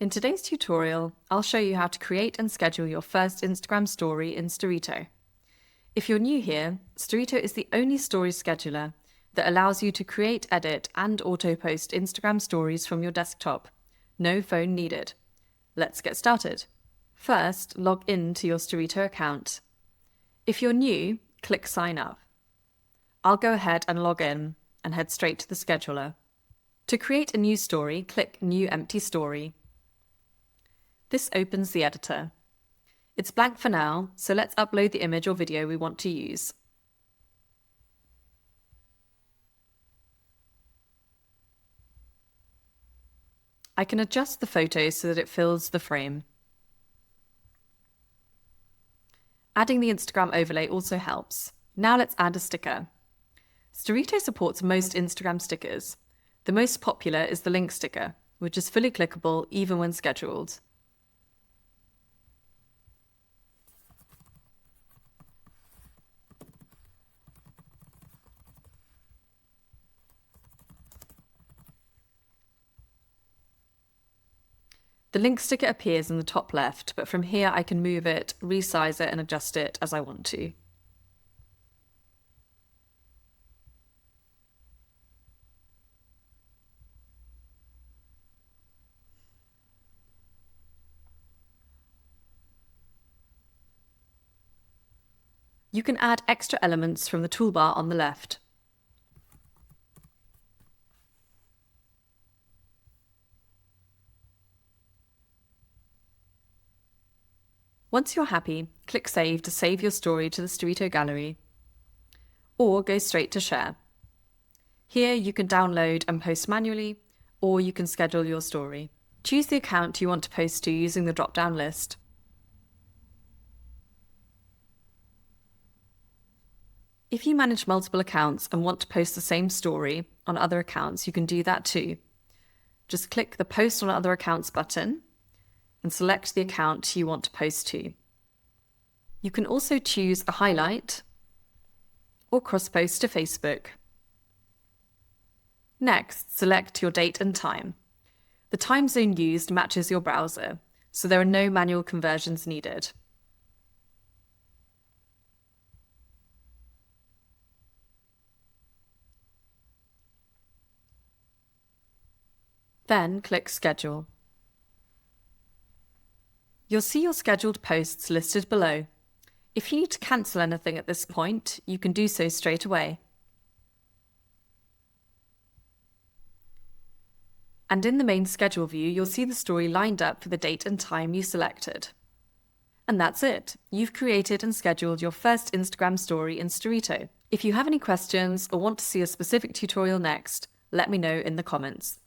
In today's tutorial, I'll show you how to create and schedule your first Instagram story in Storrito. If you're new here, Storrito is the only story scheduler that allows you to create, edit, and auto-post Instagram stories from your desktop. No phone needed. Let's get started. First, log in to your Storrito account. If you're new, click Sign Up. I'll go ahead and log in and head straight to the scheduler. To create a new story, click New Empty Story. This opens the editor. It's blank for now, so let's upload the image or video we want to use. I can adjust the photo so that it fills the frame. Adding the Instagram overlay also helps. Now let's add a sticker. Storrito supports most Instagram stickers. The most popular is the link sticker, which is fully clickable even when scheduled. The link sticker appears in the top left, but from here I can move it, resize it, and adjust it as I want to. You can add extra elements from the toolbar on the left. Once you're happy, click Save to save your story to the Storrito gallery, or go straight to Share. Here you can download and post manually, or you can schedule your story. Choose the account you want to post to using the drop-down list. If you manage multiple accounts and want to post the same story on other accounts, you can do that too. Just click the Post on Other Accounts button and select the account you want to post to. You can also choose a highlight or cross-post to Facebook. Next, select your date and time. The time zone used matches your browser, so there are no manual conversions needed. Then click Schedule. You'll see your scheduled posts listed below. If you need to cancel anything at this point, you can do so straight away. And in the main schedule view, you'll see the story lined up for the date and time you selected. And that's it. You've created and scheduled your first Instagram story in Storrito. If you have any questions or want to see a specific tutorial next, let me know in the comments.